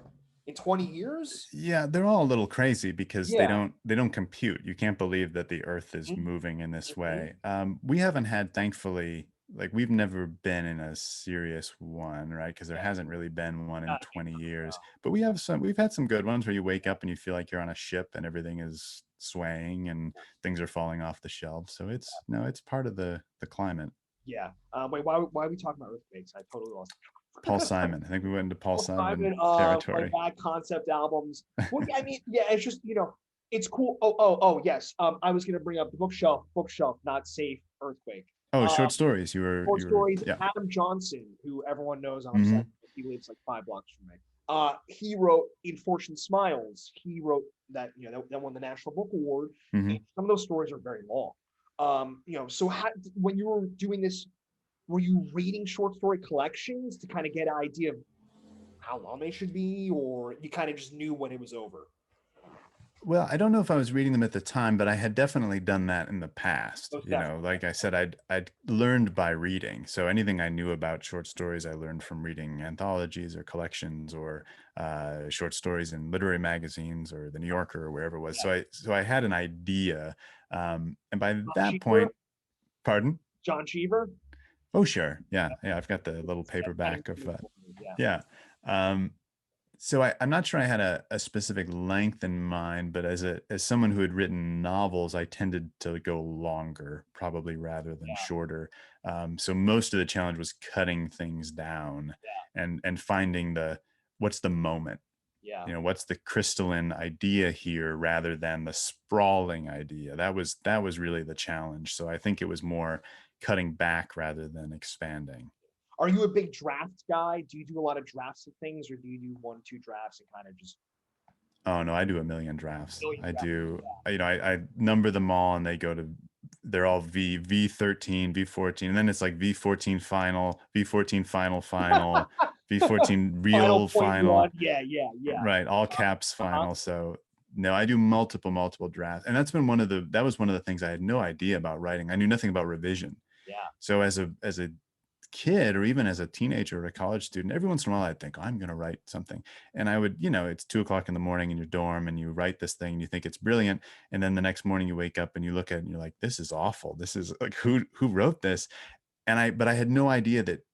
in 20 years. Yeah, they're all a little crazy because Yeah. they don't compute. You can't believe that the Earth is Mhm, moving in this mhm. way. We haven't had, thankfully, like we've never been in a serious one, right? Because there Yeah, hasn't really been one in not 20 no. years. But we have some. We've had some good ones where you wake up and you feel like you're on a ship and everything is swaying and things are falling off the shelves. So it's no, it's part of the climate. Yeah. Wait, why are we talking about earthquakes? I totally lost. Paul Simon. I think we went into Paul Paul Simon Simon, like territory. bad concept albums. Well, I mean, yeah, it's just it's cool. Oh, yes. I was gonna bring up the bookshelf, not safe, earthquake. Oh, Uh, short stories. Short You were stories. yeah. Adam Johnson, who everyone knows I'm Hmm. obsessed with. He lives like 5 blocks from me. He wrote In Fortune Smiles. He wrote that that won the National Book Award. And Hmm. some of those stories are very long. So when you were doing this, were you reading short story collections to kind of get an idea of how long they should be, or you kind of just knew when it was over? Well, I don't know if I was reading them at the time, but I had definitely done that in the past. Most You know, definitely. like I said, I'd learned by reading. So anything I knew about short stories, I learned from reading anthologies or collections or short stories in literary magazines or the New Yorker or wherever it was. Yeah. So I had an idea, and by John that Cheever. point, pardon? John Cheever. Oh, sure, yeah, yeah. I've got the little paperback of Yeah. yeah. Um, So I'm not sure I had a specific length in mind, but as someone who had written novels, I tended to go longer, probably rather than Yeah. shorter. So most of the challenge was cutting things down and finding the what's the moment. Yeah. You know, what's the crystalline idea here rather than the sprawling idea? That was really the challenge. So I think it was more cutting back rather than expanding. Are you a big draft guy? Do you do a lot of drafts of things, or do you do one, two drafts and kind of just Oh no, I do a million drafts. million I drafts? do, you know, I number them all and they go to, they're all V13, V14, and then it's like V14 final, V14 final, final, V14 Final real point one. final, Yeah, yeah, yeah. right? All caps Uh-huh. final. So no, I do multiple drafts. And that was one of the things I had no idea about writing. I knew nothing about revision. Yeah. So as a kid or even as a teenager or a college student, every once in a while I'd think, oh, I'm going to write something. And I would, it's 2 o'clock in the morning in your dorm and you write this thing and you think it's brilliant. And then the next morning you wake up and you look at it and you're like, this is awful. This is like, who wrote this? But I had no idea that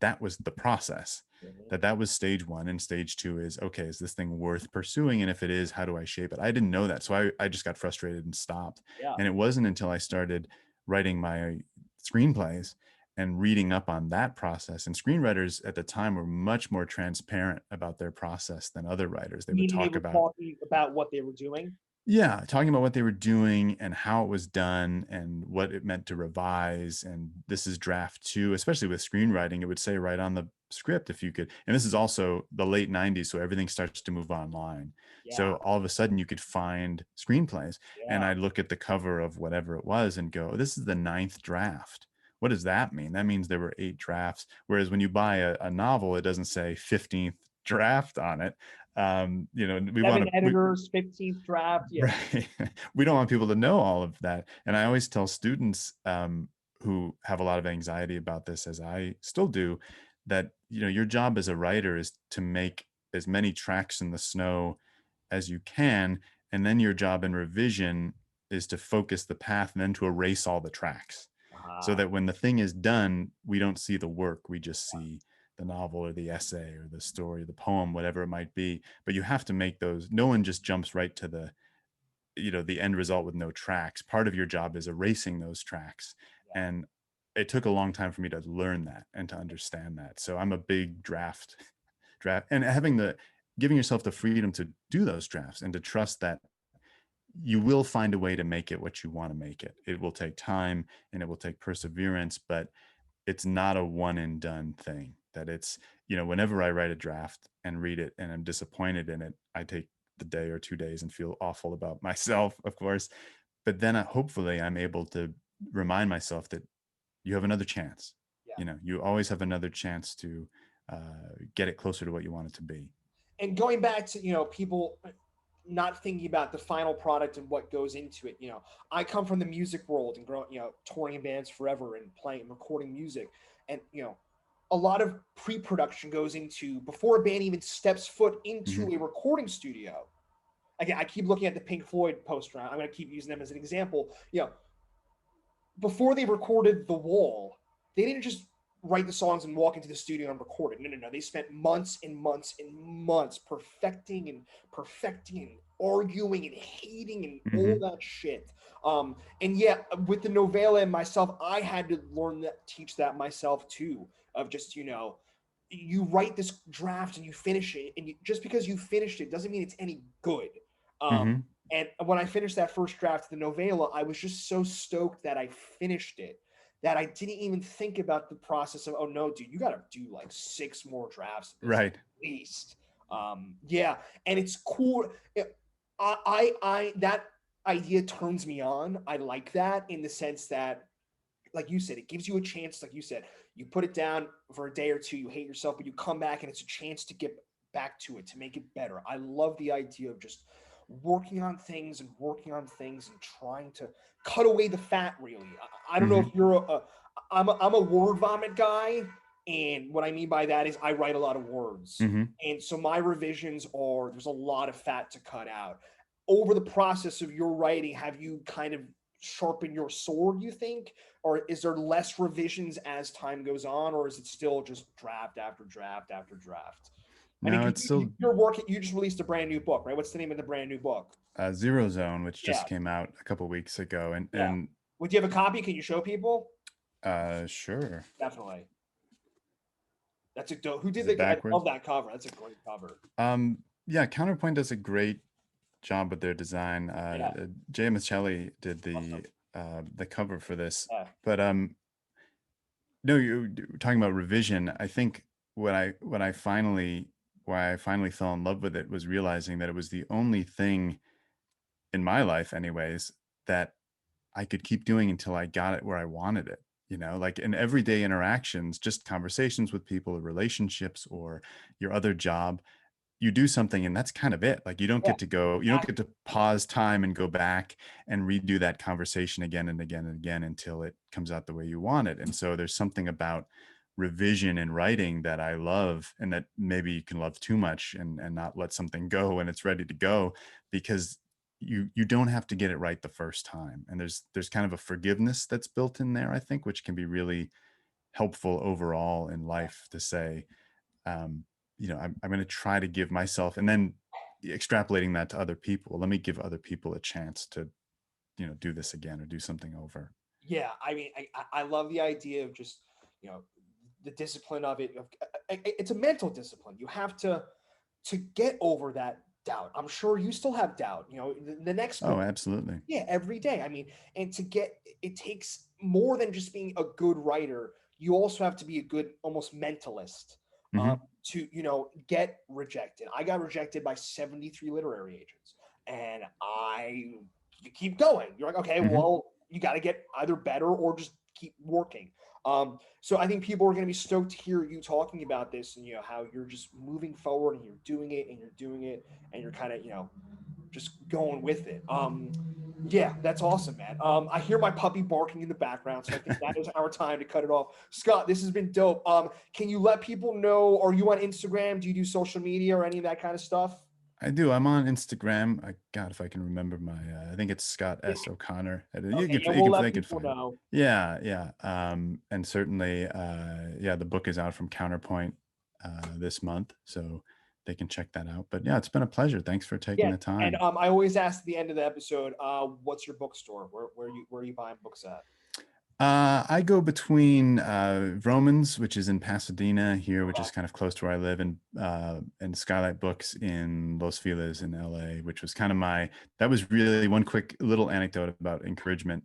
that was the process, Mhm. that was stage one. And stage two is, okay, is this thing worth pursuing? And if it is, how do I shape it? I didn't know that. So I just got frustrated and stopped. Yeah. And it wasn't until I started writing my screenplays and reading up on that process. And screenwriters at the time were much more transparent about their process than other writers. They would Meaning they talk were about, talking about what they were doing. yeah, talking about what they were doing and how it was done and what it meant to revise. And this is draft two, especially with screenwriting, it would say right on the script if you could. And this is also the late 90s, so everything starts to move online. Yeah. So all of a sudden you could find screenplays. And Yeah. I'd look at the cover of whatever it was and go, this is the ninth draft. What does that mean? That means there were 8 drafts. Whereas when you buy a novel, it doesn't say 15th draft on it. We want 7 to, editors, 15th draft. Yeah. right. We don't want people to know all of that. And I always tell students who have a lot of anxiety about this, as I still do, that your job as a writer is to make as many tracks in the snow as you can, and then your job in revision is to focus the path and then to erase all the tracks, so Ah, that when the thing is done, we don't see the work, we just see the novel or the essay or the story, the poem, whatever it might be. But you have to make those. No one just jumps right to the end result with no tracks. Part of your job is erasing those tracks. yeah. And it took a long time for me to learn that and to understand that. So I'm a big draft, and giving yourself the freedom to do those drafts and to trust that you will find a way to make it what you want to make it. It will take time and it will take perseverance, but it's not a one and done thing. That it's, whenever I write a draft and read it and I'm disappointed in it, I take the day or 2 days and feel awful about myself, of course. But then hopefully I'm able to remind myself that you have another chance. Yeah. You always have another chance to get it closer to what you want it to be. And going back to, people not thinking about the final product and what goes into it. I come from the music world and growing, touring in bands forever and playing and recording music. And, a lot of pre-production goes into before a band even steps foot into Hmm. a recording studio. Again, I keep looking at the Pink Floyd poster. I'm going to keep using them as an example. Before they recorded The Wall, they didn't just write the songs and walk into the studio and record it. No, no, no. They spent months and months and months perfecting and arguing and hating and all Hmm. that shit. And yeah, with the novella and myself, I had to learn that, teach that myself too. Of just you write this draft and you finish it, and just because you finished it doesn't mean it's any good. Um, Hmm. and when I finished that first draft of the novella, I was just so stoked that I finished it that I didn't even think about the process of, oh no, dude, you got to do like 6 more drafts of this at Right. least. Yeah, and it's cool. That idea turns me on. I like that in the sense that, like you said, it gives you a chance. Like you said, you put it down for a day or two, you hate yourself, but you come back and it's a chance to get back to it, to make it better. I love the idea of just working on things and working on things and trying to cut away the fat. Really, I don't know if Hmm. you're I'm a word vomit guy, and what I mean by that is I write a lot of words, Hmm. and so my revisions are there's a lot of fat to cut out. Over the process of your writing, have you kind of sharpened your sword, you think, or is there less revisions as time goes on, or is it still just draft after draft after draft? I mean, No, it's still you're working. You just released a brand new book, right? What's the name of the brand new book? Zero Zone, which Yeah, just came out a couple weeks ago, and yeah. Would you have a copy? Can you show people? sure. Definitely. That's a dope. Who did Is it the? I backwards? love that cover. That's a great cover. Yeah, Counterpoint does a great job with their design. Yeah, Jay Michelli did awesome. the cover for this. Yeah, But no, you're talking about revision. I think what I finally why I finally fell in love with it was realizing that it was the only thing in my life, anyways, that I could keep doing until I got it where I wanted it. You know, like in everyday interactions, just conversations with people, or relationships, or your other job, you do something and that's kind of it. Like yeah, you don't get to pause time and go back and redo that conversation again and again and again until it comes out the way you want it. And so there's something about revision in writing that I love, and that maybe you can love too much and not let something go when it's ready to go, because you don't have to get it right the first time. And there's kind of a forgiveness that's built in there, I think, which can be really helpful overall in life, to say, um, I'm going to try to give myself, and then extrapolating that to other people. Let me give other people a chance to, do this again or do something over. yeah. I mean, I love the idea of just, you know, the discipline of it. It's a mental discipline. You have to get over that doubt. I'm sure you still have doubt. You know, the next Oh, book. absolutely. Yeah, every day. I mean, and to get it takes more than just being a good writer. You also have to be a good, almost mentalist, Hmm. to get rejected. I got rejected by 73 literary agents, and you keep going. You're like, okay, Hmm. well, you got to get either better or just keep working. So I think people are going to be stoked to hear you talking about this, and how you're just moving forward and you're doing it and you're doing it and you're kind of just going with it. Yeah, that's awesome, man. I hear my puppy barking in the background, so I think that is our time to cut it off. Scott, this has been dope. Can you let people know? Are you on Instagram? Do you do social media or any of that kind of stuff? I do. I'm on Instagram. God, if I can remember my, I think it's Scott Yeah. S. O'Connor. Okay, yeah, we'll let They can people find it. know. Yeah, yeah. And certainly, yeah, the book is out from Counterpoint this month, so they can check that out. But yeah, it's been a pleasure. Thanks for taking Yeah, the and time. I always ask at the end of the episode, what's your bookstore? Where are you buying books at? I go between Romans, which is in Pasadena here, which Okay. is kind of close to where I live, and Skylight Books in Los Feliz in LA, which was kind of that was really one quick little anecdote about encouragement.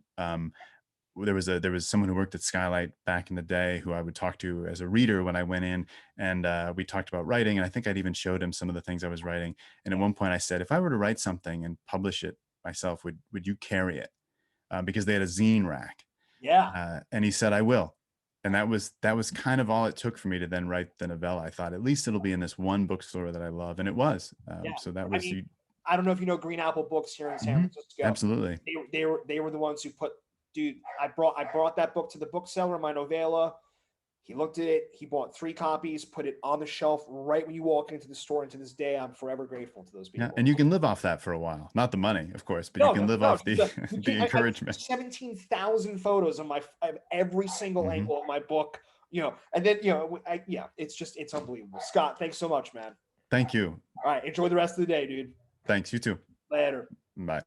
There was someone who worked at Skylight back in the day who I would talk to as a reader when I went in, and we talked about writing, and I think I'd even showed him some of the things I was writing. And at one point I said, if I were to write something and publish it myself, would you carry it? Because they had a zine rack, Yeah, and he said, I will. And that was kind of all it took for me to then write the novella. I thought, at least it'll be in this one bookstore that I love, and it was. yeah. So that I was mean, you. I don't know if you know Green Apple Books here in San Mhm. Francisco. Absolutely. They were the ones who put. Dude, I brought that book to the bookseller, my novella. He looked at it. He bought 3 copies, put it on the shelf right when you walk into the store. And to this day, I'm forever grateful to those Yeah, people. and you can live off that for a while. Not the money, of course, but you No, can no, live no. off the You the can't. I have encouragement. 17,000 photos of of every single Hmm. angle of my book. And then yeah, it's unbelievable. Scott, thanks so much, man. Thank you. All right, enjoy the rest of the day, dude. Thanks. You too. Later. Bye.